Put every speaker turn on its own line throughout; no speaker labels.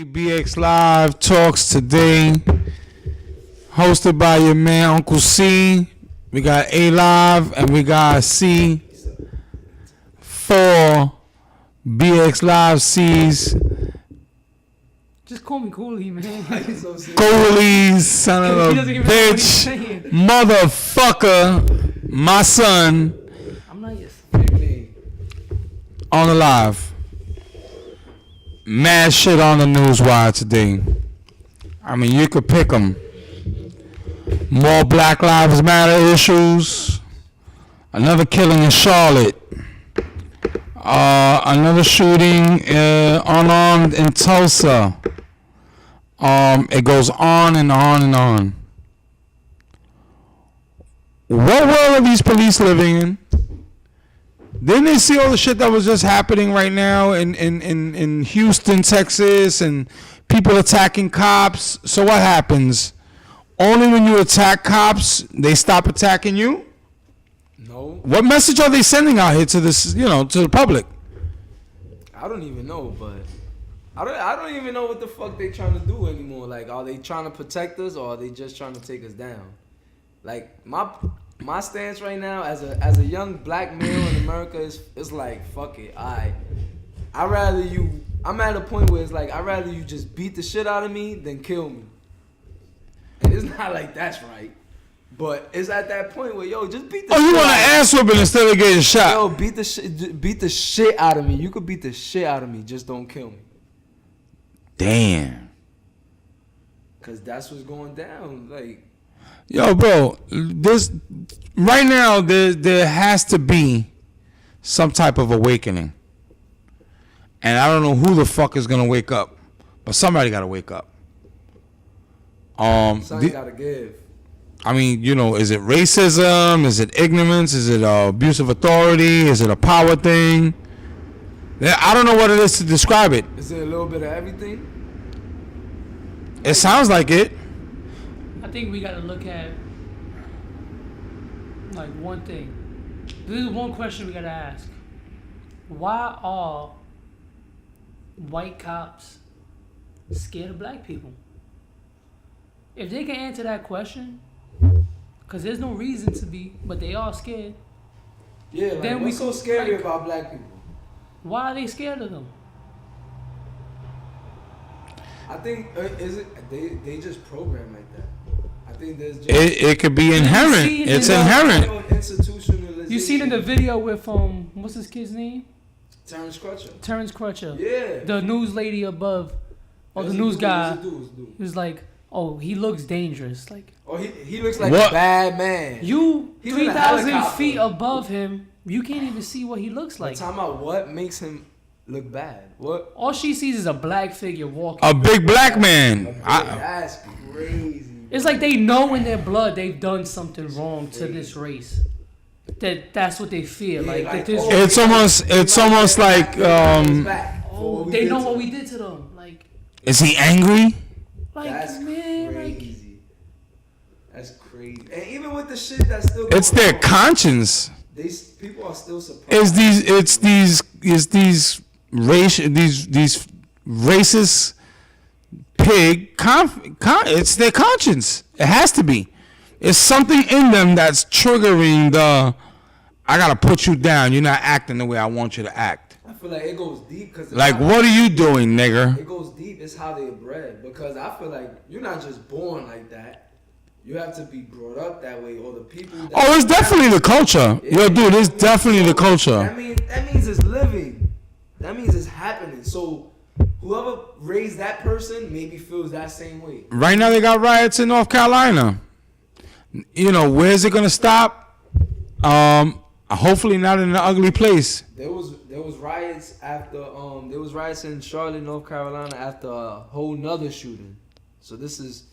Bxlive talks today, hosted by your man Uncle C. We got A Live and we got C for Bxlive Ceez.
Just call me Cooley, man.
Cooley's son of a bitch, motherfucker, my son.
I'm not your
On the live. Mad shit on the news wire today. I mean, you could pick them. More Black Lives Matter issues. Another killing in Charlotte. Another shooting unarmed in Tulsa. It goes on and on and on. What world are these police living in? Didn't they see all the shit that was just happening right now in Houston, Texas, and people attacking cops? So what happens? Only when you attack cops, they stop attacking you?
No.
What message are they sending out here to this, to the public?
I don't even know, but I don't even know what the fuck they trying to do anymore. Like, are they trying to protect us or are they just trying to take us down? Like, my stance right now as a young black male in America is like, fuck it. I'm at a point where it's like, I'd rather you just beat the shit out of me than kill me. And it's not like that's right. But it's at that point where, just beat the shit out of me. Oh,
you want an ass whooping instead of getting shot?
Yo, beat the shit out of me. You could beat the shit out of me, just don't kill me.
Damn.
Cause that's what's going down. Like,
yo, bro, right now there has to be some type of awakening. And I don't know who the fuck is gonna wake up, but somebody gotta wake up.
Something gotta give.
I mean, is it racism? Is it ignorance? Is it abuse of authority? Is it a power thing? I don't know what it is to describe it.
Is it a little bit of everything?
It sounds like it.
I think we gotta look at like one thing. This is one question we gotta ask. Why are white cops scared of black people? If they can answer that question, because there's no reason to be, but they are scared.
Yeah, like, then what's so scary about black people?
Why are they scared of them?
I think they just program like that. I think there's just
it could be inherent. It's inherent.
Institutionalization.
You seen in the video with what's his kid's name?
Terrence
Crutcher.
Yeah.
The news lady above, or the news guy. He was like, "Oh, he looks dangerous." Like,
oh, he looks like a bad man.
You 3,000 feet above him, you can't even see what he looks like.
Talking about what makes him look bad. What?
All she sees is a black figure walking.
A big black man.
That's crazy.
It's like they know in their blood they've done something wrong to this race. That's what they feel. Yeah, like
it's almost like
they know what we did to them. Like,
is he angry?
Like,
that's
man,
crazy. That's crazy. And even with the shit that's still
it's their conscience.
People are still surprised.
It's these racist pig. It's their conscience. It has to be. It's something in them that's triggering I gotta put you down. You're not acting the way I want you to act.
I feel like it goes deep because
like, what are you doing, nigga?
It goes deep. It's how they're bred, because I feel like you're not just born like that. You have to be brought up that way, or the people.
It's definitely the culture. Yo, dude, it's definitely the culture.
That means it's living. That means it's happening. So whoever raised that person maybe feels that same way. Right
now they got riots in North Carolina. Where's it gonna stop? Hopefully not in an ugly place.
There was riots after there was riots in Charlotte, North Carolina after a whole nother shooting. So this is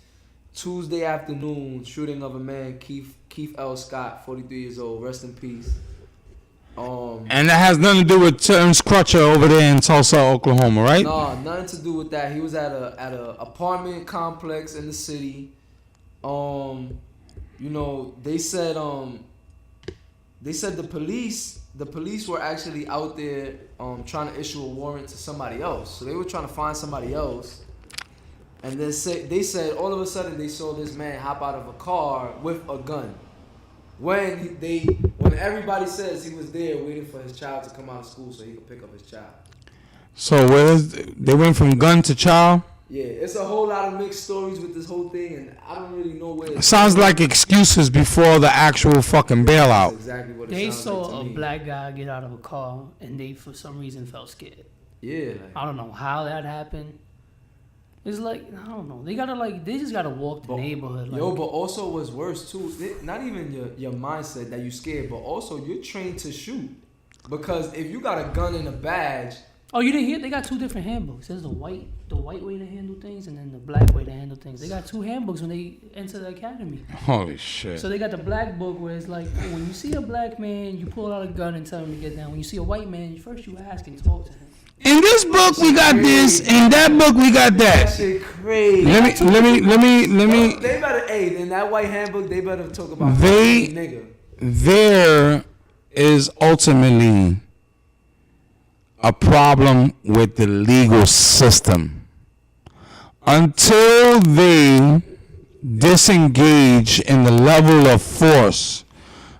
Tuesday afternoon, shooting of a man, Keith L. Scott, 43 years old, rest in peace.
And that has nothing to do with Terrence Crutcher over there in Tulsa, Oklahoma, right?
No, nothing to do with that. He was at a apartment complex in the city. They said the police were actually out there trying to issue a warrant to somebody else. So they were trying to find somebody else. And then they said all of a sudden they saw this man hop out of a car with a gun. When everybody says he was there waiting for his child to come out of school so he could pick up his child.
So they went from gun to child?
Yeah, it's a whole lot of mixed stories with this whole thing, and I don't really know where.
It sounds like excuses before the actual fucking bailout.
That's exactly what it
They
sounds
saw
like to
a
me.
black guy get out of a car, and they for some reason felt scared.
Yeah, like,
I don't know how that happened. It's like I don't know. They just gotta walk the neighborhood. Like,
but also what's worse too, not even your mindset that you scared, but also you're trained to shoot. Because if you got a gun and a badge.
Oh, you didn't hear? They got two different handbooks. There's the white way to handle things, and then the black way to handle things. They got two handbooks when they enter the academy.
Holy shit.
So they got the black book where it's like, when you see a black man, you pull out a gun and tell him to get down. When you see a white man, first you ask and talk to him.
In this book we got this. In that book we got
That
that.
shit crazy.
Let me.
They better, in that white handbook, they better talk about
They-
nigga.
There is ultimately a problem with the legal system. Until they disengage in the level of force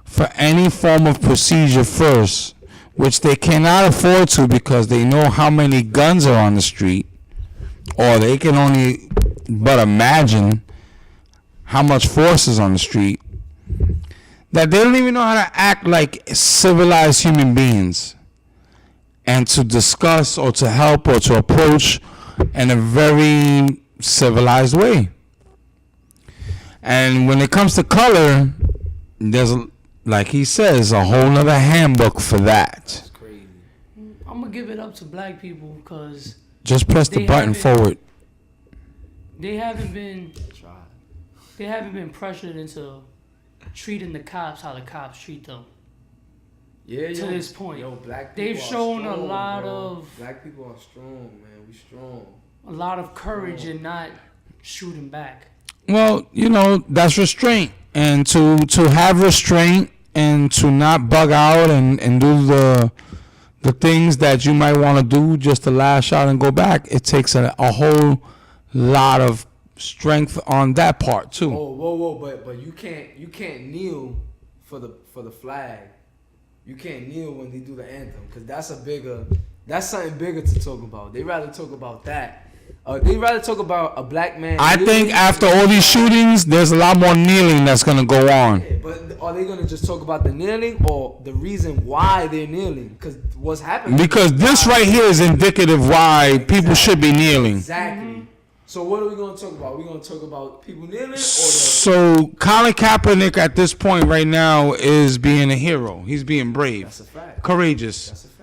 for any form of procedure first, which they cannot afford to because they know how many guns are on the street, or they can only but imagine how much force is on the street, that they don't even know how to act like civilized human beings and to discuss or to help or to approach in a very civilized way. And when it comes to color, there's, like he says, a whole nother handbook for that.
That's crazy.
I'm gonna give it up to black people because
Just press the
They
button
haven't-
forward.
they haven't been
Try.
pressured into treating the cops how the cops treat them.
Yeah,
To this point.
Yo, black people
They've
are
shown a
strong,
lot
bro.
of-
Black people are strong, man. We strong.
A lot of courage in not shooting back.
Well, that's restraint. And to have restraint and to not bug out and do the things that you might want to do just to lash out and go back, it takes a whole lot of strength on that part too.
Oh, whoa, but you can't kneel for the flag. You can't kneel when they do the anthem because that's something bigger to talk about. They rather talk about that. They rather talk about a black man.
I think after all these shootings, there's a lot more kneeling that's gonna go on.
Yeah, but are they gonna just talk about the kneeling or the reason why they're kneeling? Because what's happening?
Because this right here is indicative why people should be kneeling.
Exactly. So what are we gonna talk about? We're gonna talk about people kneeling or the
So Colin Kaepernick at this point right now is being a hero. He's being brave,
That's a fact.
courageous.
That's a fact.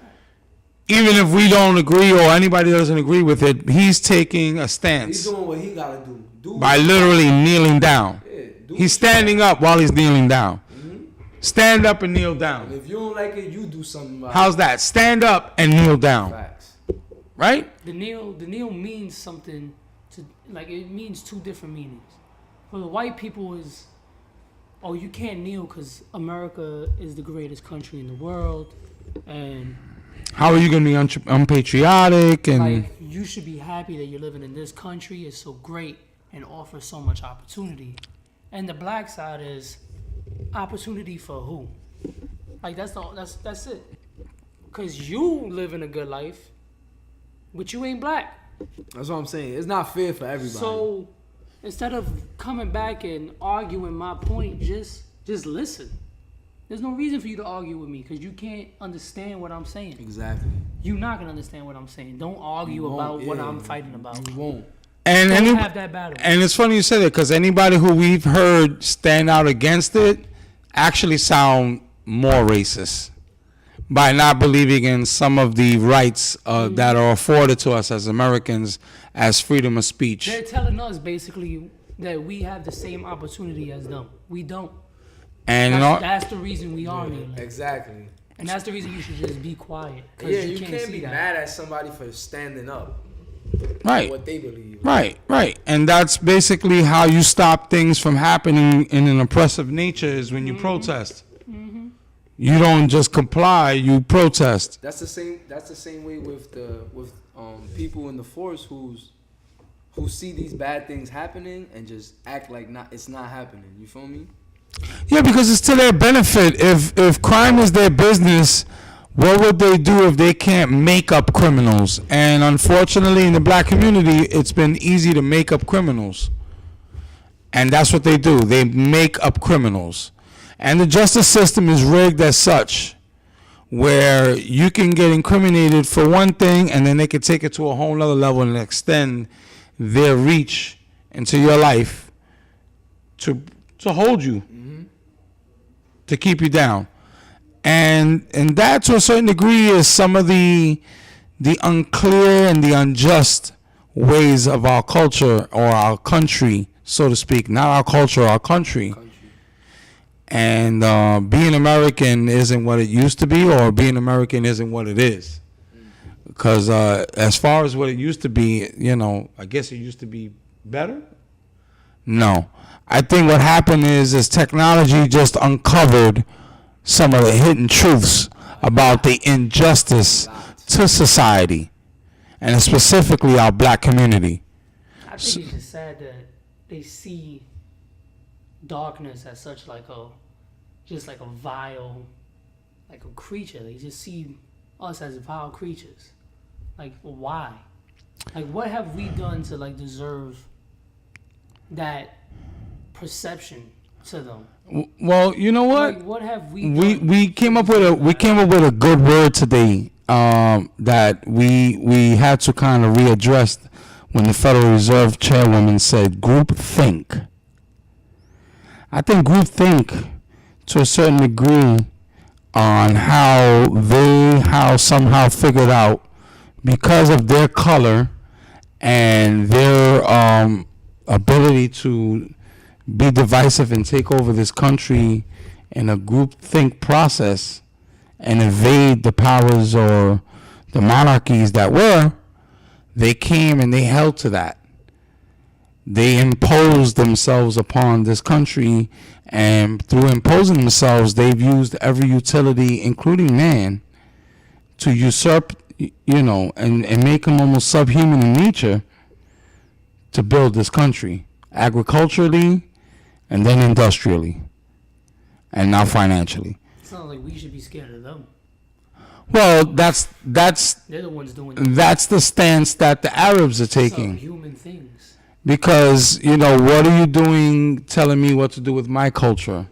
Even if we don't agree or anybody doesn't agree with it, he's taking a
He's
stance
doing what he gotta do.
by literally kneeling down.
Yeah, do
He's standing up while he's kneeling down.
Mm-hmm.
Stand up and kneel
And
down.
if you don't like it, you do something about
How's that? Stand up and kneel down.
Facts.
Right?
The kneel means something to, like, it means two different meanings. For the white people is, oh, you can't kneel because America is the greatest country in the world, and
How are you going to be unpatriotic? And
like you should be happy that you're living in this country. It's so great and offers so much opportunity. And the black side is opportunity for who? Like that's it. Cause you living a good life, but you ain't black.
That's what I'm saying. It's not fair for everybody.
So instead of coming back and arguing my point, just listen. There's no reason for you to argue with me because you can't understand what I'm saying.
Exactly.
You're not gonna understand what I'm saying. Don't argue
You
about
won't,
what
yeah.
I'm fighting about.
You won't.
and
Don't
any,
have that battle.
and it's funny you say that because anybody who we've heard stand out against it actually sound more racist by not believing in some of the rights that are afforded to us as Americans as freedom of speech.
They're telling us basically that we have the same opportunity as them. We don't.
And
That's the reason we are kneeling.
Exactly.
And that's the reason you should just be quiet. 'Cause
Yeah, you can't
see
be
that.
mad at somebody for standing up
right.
for what they believe.
Right. And that's basically how you stop things from happening in an oppressive nature is when you protest. You don't just comply, you protest.
That's the same way with people in the force who see these bad things happening and just act like it's not happening. You feel me?
Yeah, because it's to their benefit. If crime is their business, what would they do if they can't make up criminals? And unfortunately, in the black community, it's been easy to make up criminals. And that's what they do. They make up criminals. And the justice system is rigged as such, where you can get incriminated for one thing, and then they can take it to a whole nother level and extend their reach into your life to hold you, to keep you down. And that, to a certain degree, is some of the unclear and the unjust ways of our culture or our country, so to speak. Not our culture, our country. And being American isn't what it used to be, or being American isn't what it is. Because as far as what it used to be, you know, I guess it used to be better? No. I think what happened is technology just uncovered some of the hidden truths about the injustice to society, and specifically our black community.
I think it's just sad that they see darkness as such just like a vile, like a creature. They just see us as vile creatures. Like, why? Like, what have we done to like deserve that perception to them?
Well, you know what?
Like, what have we done?
We came up with a good word today that we had to kind of readdress when the Federal Reserve Chairwoman said group think. I think group think, to a certain degree, on how somehow figured out, because of their color and their ability to be divisive and take over this country in a group think process and evade the powers or the monarchies that were, they came and they held to that. They imposed themselves upon this country, and through imposing themselves, they've used every utility, including man, to usurp, you know, and make them almost subhuman in nature to build this country, agriculturally, and then industrially, and now financially.
It's not like we should be scared of them.
Well, that's
They're the ones doing
that's the stance that the Arabs are taking.
human things.
Because, you know, what are you doing telling me what to do with my culture?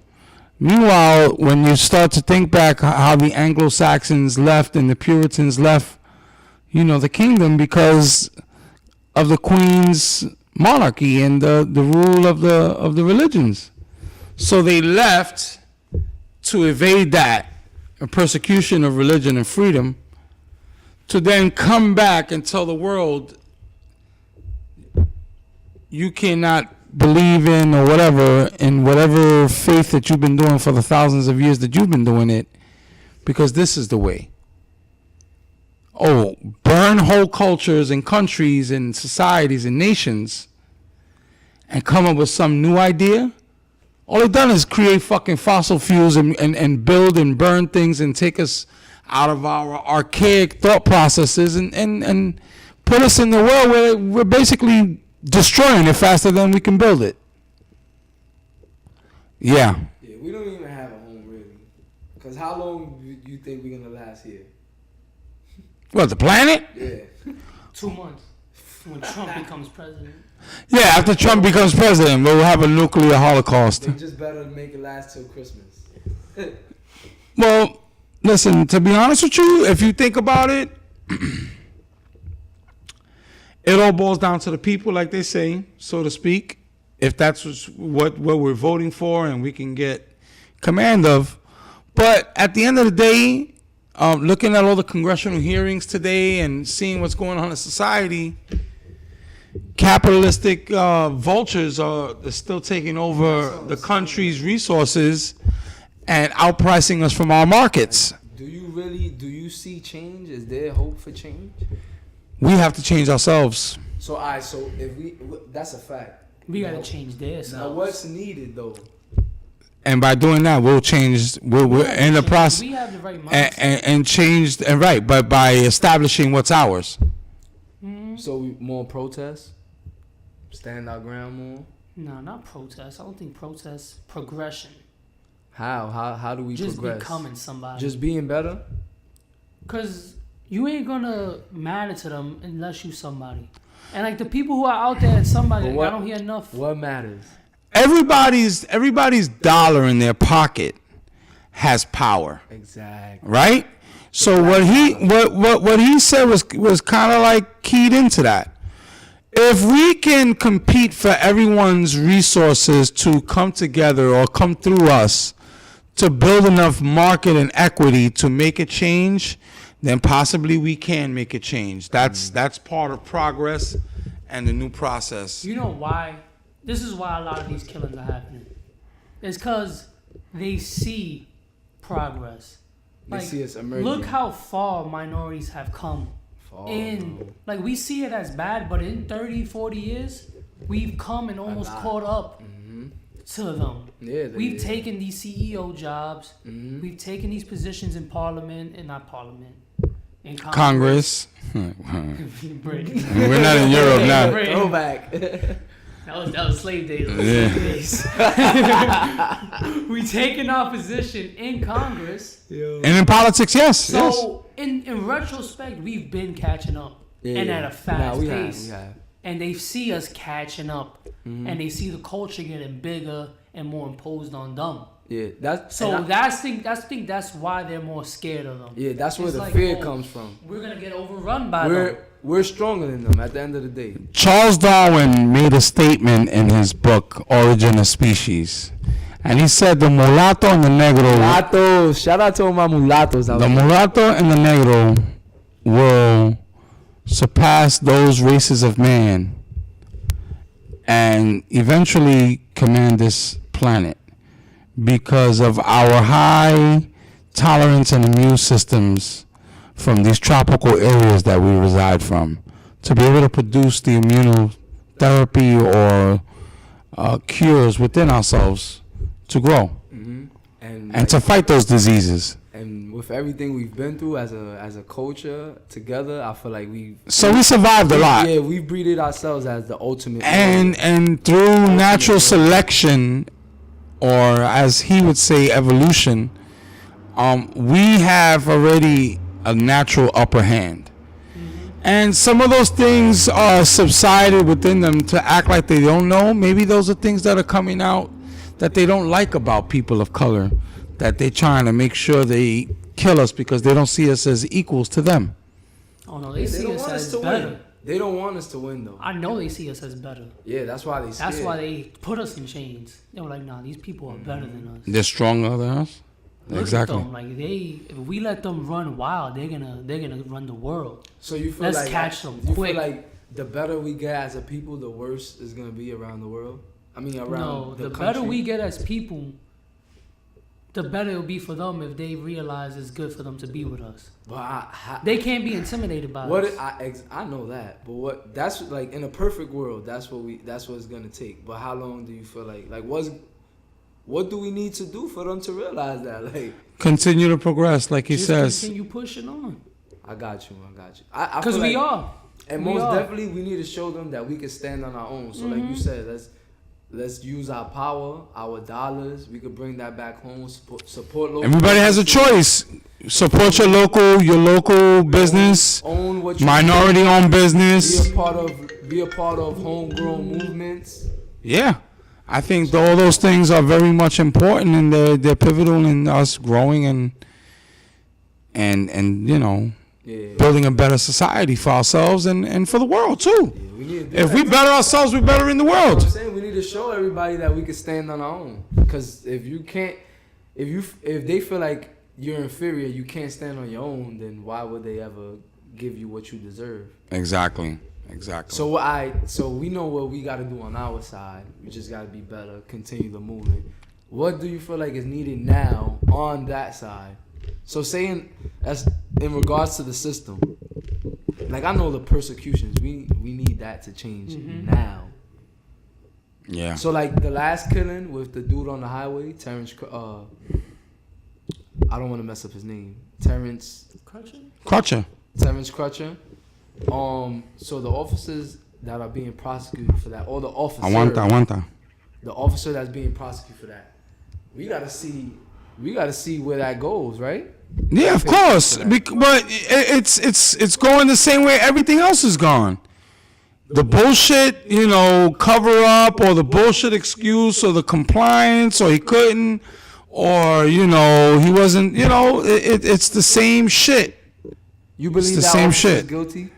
Meanwhile, when you start to think back how the Anglo-Saxons left and the Puritans left, you know, the kingdom because of the Queen's monarchy and the rule of the religions. So they left to evade that, a persecution of religion and freedom, to then come back and tell the world you cannot believe in or whatever, in whatever faith that you've been doing for the thousands of years that you've been doing it, because this is the way. Oh, burn whole cultures and countries and societies and nations and come up with some new idea? All they've done is create fucking fossil fuels and build and burn things and take us out of our archaic thought processes and put us in the world where we're basically destroying it faster than we can build it. Yeah.
Yeah, we don't even have a home really. Because how long do you think we're going to last here?
What, the planet?
Yeah.
2 months when Trump becomes president.
Yeah, after Trump becomes president, we'll have a nuclear holocaust.
They just better make it last till Christmas.
Well, listen, to be honest with you, if you think about it, it all boils down to the people, like they say, so to speak. If that's what we're voting for and we can get command of. But at the end of the day, looking at all the congressional hearings today and seeing what's going on in society, capitalistic vultures are still taking over the country's resources and outpricing us from our markets.
Do you see change? Is there hope for change?
We have to change ourselves.
So if that's a fact.
We gotta change their
Now
selves.
what's needed though?
And by doing that, we'll change. We're in the process,
We have the right mindset.
and change. And right, but by establishing what's ours.
So more protests? stand our ground more.
No, not protest. I don't think protest. Progression.
How do we
Just
progress?
becoming somebody.
Just being better.
Cause you ain't gonna matter to them unless you somebody. And like the people who are out there, somebody.
But
I don't hear enough.
What matters?
Everybody's dollar in their pocket has power,
Exactly.
right? So what he said was kind of like keyed into that. If we can compete for everyone's resources to come together or come through us to build enough market and equity to make a change, then possibly we can make a change. That's part of progress and the new process.
You know why? This is why a lot of these killings are happening. It's because they see progress.
They see us emerging.
Look how far minorities have come. Like we see it as bad, but in 30, 40 years, we've come and almost caught up to them.
Yeah,
we've taken these CEO jobs. We've taken these positions in parliament, and not parliament, in Congress.
We're not in Europe now.
Throwback.
That was slave days. We taken our position in Congress.
And in politics, yes.
So in retrospect, we've been catching up, and at a fast pace.
We have.
And they see us catching up, and they see the culture getting bigger and more imposed on them.
Yeah, that's
why they're more scared of them.
Yeah, that's where
It's
the
like,
fear comes from.
We're gonna get overrun by them.
We're stronger than them at the end of the day.
Charles Darwin made a statement in his book Origin of Species, and he said the mulatto and the negro.
Mulattos, shout out to all my mulattos out
The
there.
mulatto and the negro will surpass those races of man and eventually command this planet because of our high tolerance and immune systems from these tropical areas that we reside from, to be able to produce the immunotherapy or cures within ourselves to grow and to fight those diseases.
And with everything we've been through as a culture together, I feel like we
survived a lot.
Yeah, we breeded ourselves as the ultimate.
And through natural selection, or as he would say, evolution, we have already a natural upper hand. And some of those things are subsided within them to act like they don't know. Maybe those are things that are coming out that they don't like about people of color, that they're trying to make sure they kill us because they don't see us as equals to them.
Oh no, they see us as better.
Win. They don't want us to win though.
I know they see us as better.
Yeah, that's why they.
That's why they put us in chains. They were like, nah, these people are better than us.
They're stronger than us.
Look
exactly.
At them. Like if we let them run wild, they're gonna run the world.
So you feel
Let's
like
catch them
you
quick.
feel like the better we get as a people, the worse it's gonna be around the world. I mean, around the
better we get as people, the better it'll be for them if they realize it's good for them to be with us.
But
they can't be intimidated by us.
I know that, but that's like in a perfect world, that's what it's gonna take. But how long do you feel like what do we need to do for them to realize that? Like,
continue to progress, like he says.
Continue pushing on.
I got you.
Because we are.
And definitely, we need to show them that we can stand on our own. So, like you said, let's use our power, our dollars. We could bring that back home. Support local.
Everybody has a choice. Support your local business.
Own what you
minority-owned business.
Be a part of homegrown movements.
Yeah. I think all those things are very much important, and they're pivotal in us growing and building a better society for ourselves and for the world too. Yeah, if we better ourselves, we're better in the world.
I'm saying we need to show everybody that we can stand on our own. Because if they feel like you're inferior, you can't stand on your own, then why would they ever give you what you deserve?
Exactly.
So we know what we got to do on our side. We just got to be better, continue the movement. What do you feel like is needed now on that side? So saying as in regards to the system, like I know the persecutions, we need that to change now.
Yeah.
So like the last killing with the dude on the highway, Terrence. I don't want to mess up his name. Terrence
Crutcher.
Terrence Crutcher. So the officers that are being prosecuted for that, or the officer.
Aguanta.
The officer that's being prosecuted for that. We gotta see where that goes, right?
Yeah, of course. But it's going the same way everything else is gone. The bullshit, cover up, or the bullshit excuse, or the compliance, or he couldn't, or he wasn't. It's the same shit.
You believe
the
that
same
officer is
shit.
guilty?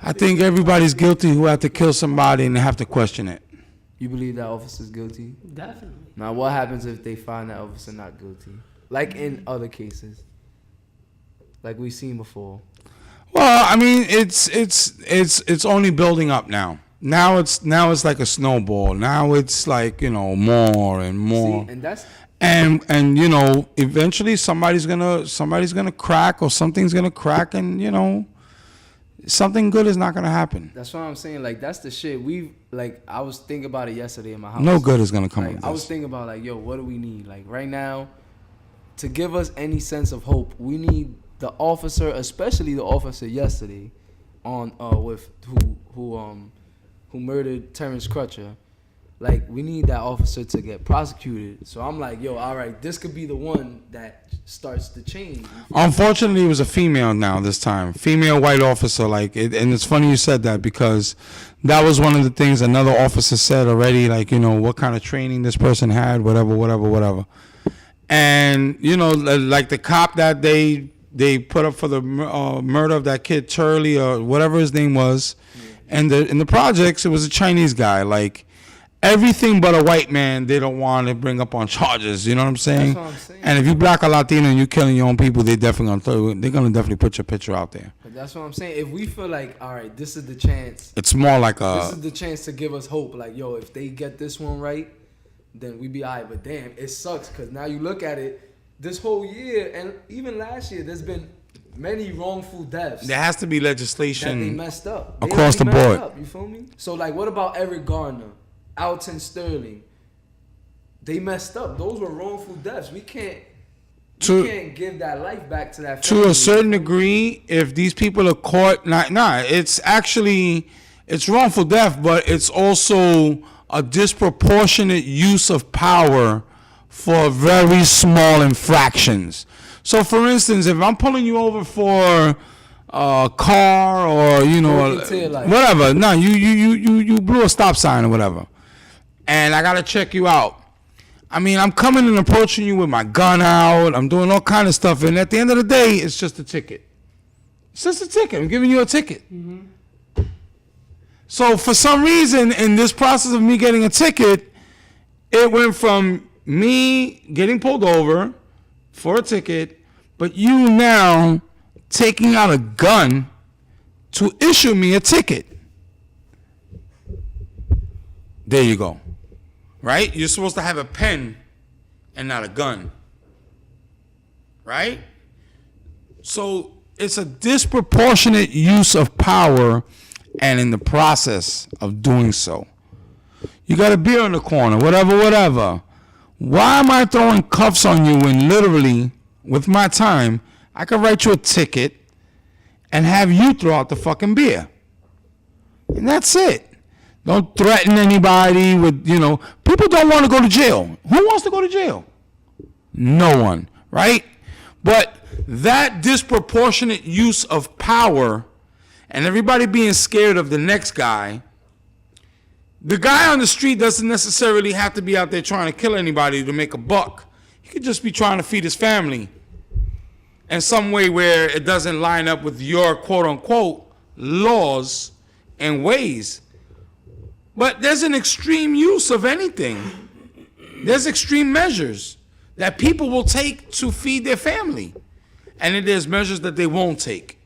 I think everybody's guilty who have to kill somebody and they have to question it.
You believe that officer is guilty?
Definitely.
Now, what happens if they find that officer not guilty? Like in other cases, like we've seen before.
Well, I mean, it's only building up now. Now it's like a snowball. Now it's like more and more.
See, and that's
and eventually somebody's gonna crack, or something's gonna crack, and something good is not gonna happen.
what I'm saying. Like that's the shit. I was thinking about it yesterday in my house.
No good is gonna come
Like,
of
I was
this.
thinking about like, yo, what do we need? Like right now, to give us any sense of hope, we need the officer, especially the officer yesterday, on with who murdered Terrence Crutcher. Like we need that officer to get prosecuted. So I'm like, yo, all right, this could be the one that starts to change.
Unfortunately, it was a female now this time. Female white officer. And it's funny you said that, because that was one of the things another officer said already. Like, what kind of training this person had, whatever. And, like the cop that they put up for the murder of that kid, Turley, or whatever his name was. And in the projects, it was a Chinese guy. Like, everything but a white man they don't want to bring up on charges. You know what I'm saying?
That's what I'm saying.
And if you black or Latino and you killing your own people, they're gonna definitely put your picture out there.
But that's what I'm saying. If we feel like, all right, this is the chance.
It's more like
This is the chance to give us hope. Like, yo, if they get this one right, then we be all right. But damn, it sucks because now you look at it, this whole year and even last year, there's been many wrongful deaths
there has to be
that they
legislation
messed up.
across the
already messed
board.
up, you feel me? So, like, what about Eric Garner, Alton Sterling? They messed up. Those were wrongful deaths. We can't give that life back to that family.
To a certain degree, if these people are caught, it's wrongful death, but it's also a disproportionate use of power for very small infractions. So, for instance, if I'm pulling you over for a car or whatever, no, you blew a stop sign or whatever, and I gotta check you out. I mean, I'm coming and approaching you with my gun out. I'm doing all kind of stuff, and at the end of the day, it's just a ticket. It's just a ticket. I'm giving you a ticket. Mm-hmm. So for some reason, in this process of me getting a ticket, it went from me getting pulled over for a ticket, but you now taking out a gun to issue me a ticket. There you go. Right? You're supposed to have a pen and not a gun. Right? So it's a disproportionate use of power, and in the process of doing so, you got a beer in the corner, whatever. Why am I throwing cuffs on you when literally, with my time, I could write you a ticket and have you throw out the fucking beer? And that's it. Don't threaten anybody with, people don't want to go to jail. Who wants to go to jail? No one, right? But that disproportionate use of power and everybody being scared of the next guy, the guy on the street doesn't necessarily have to be out there trying to kill anybody to make a buck. He could just be trying to feed his family in some way where it doesn't line up with your quote-unquote laws and ways. But there's an extreme use of anything. There's extreme measures that people will take to feed their family. And then there's measures that they won't take.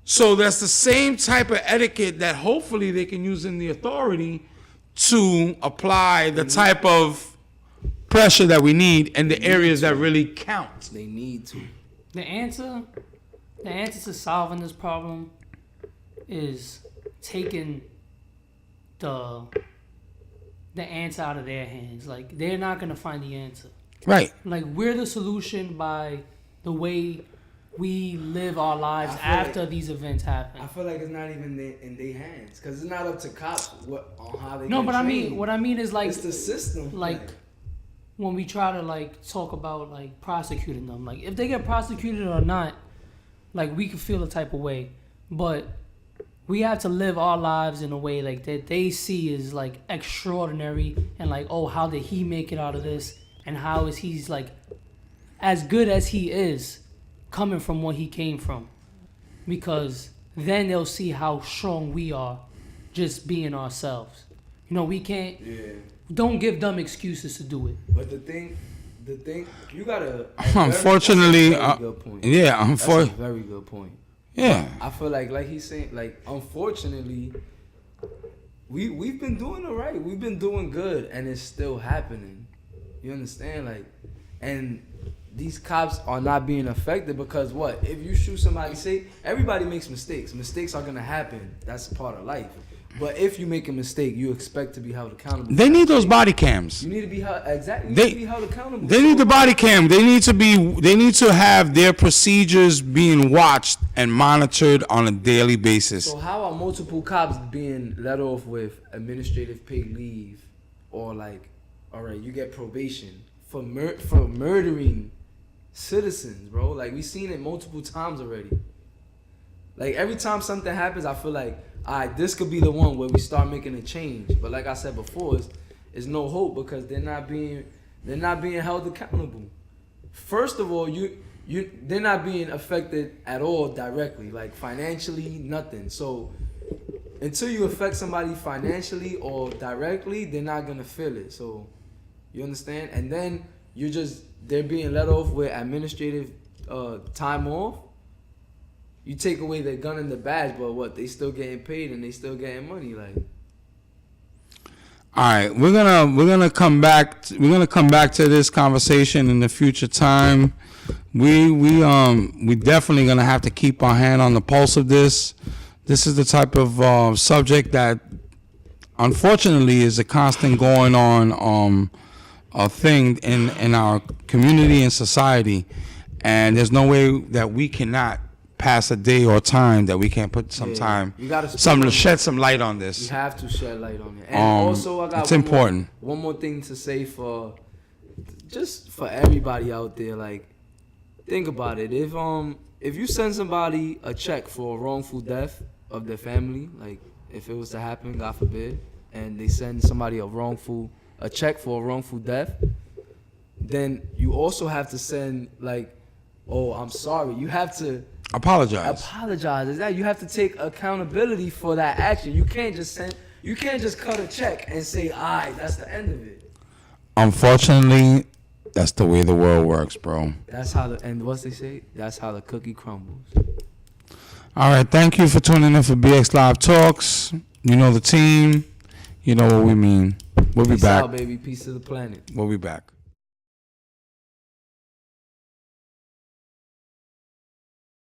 So that's the same type of etiquette that hopefully they can use in the authority to apply the type of pressure that we need in the areas that really count.
They need to.
The answer to solving this problem is taking the answer out of their hands. Like, they're not gonna find the answer.
Right.
Like, we're the solution by the way we live our lives
I feel
after
like-
these events happen.
I feel like it's not even in their hands because it's not up to cops on how they.
No,
get
but I mean,
trained.
what I mean is like,
it's the system.
like when we try to like talk about like prosecuting them, like if they get prosecuted or not, like we can feel a type of way, but we have to live our lives in a way like that they see is like extraordinary and like, oh, how did he make it out of this, and how is he's like as good as he is coming from where he came from, because then they'll see how strong we are just being ourselves. You know, we can't.
Yeah.
Don't give them excuses to do it.
But the thing, you gotta.
Unfortunately,
that's a very good point.
yeah,
That's a very good point.
yeah.
I feel like he's saying, like, unfortunately, we've been doing all right. We've been doing good, and it's still happening. You understand? Like, and these cops are not being affected because what? If you shoot somebody, say everybody makes mistakes. Mistakes are gonna happen. That's a part of life. But if you make a mistake, you expect to be held accountable.
They need those body cams.
You need to be held exactly. You
They-
need to be held accountable.
They need the body cam. They need to have their procedures being watched and monitored on a daily basis.
So how are multiple cops being let off with administrative paid leave, or like, all right, you get probation for murdering citizens, bro? Like, we've seen it multiple times already. Like, every time something happens, I feel like, all right, this could be the one where we start making a change. But like I said before, it's no hope because they're not being held accountable. First of all, they're not being affected at all directly, like financially, nothing. So until you affect somebody financially or directly, they're not gonna feel it. So you understand? And then they're being let off with administrative time off. You take away their gun and the badge, but what? They still getting paid and they still getting money, like.
All right, we're gonna come back. We're gonna come back to this conversation in the future time. We definitely gonna have to keep our hand on the pulse of this. This is the type of subject that, unfortunately, is a constant going on a thing in our community and society, and there's no way that we cannot pass a day or time that we can't put some time,
You gotta
something to shed some light on
You
this.
have to shed light on it. And also, I got
it's important.
One more thing to say for everybody out there. Like, think about it. If you send somebody a check for a wrongful death of their family, like if it was to happen, God forbid, and they send somebody a check for a wrongful death, then you also have to send like, oh, I'm sorry. You have to
Apologize.
apologize. You have to take accountability for that action. You can't just cut a check and say, alright, that's the end of it.
Unfortunately, that's the way the world works, bro.
That's how what's they say? That's how the cookie crumbles.
All right, thank you for tuning in for Bxlive Talks. You know the team. You know what we mean. We'll be
Peace
back.
out, baby. Peace to the planet.
We'll be back.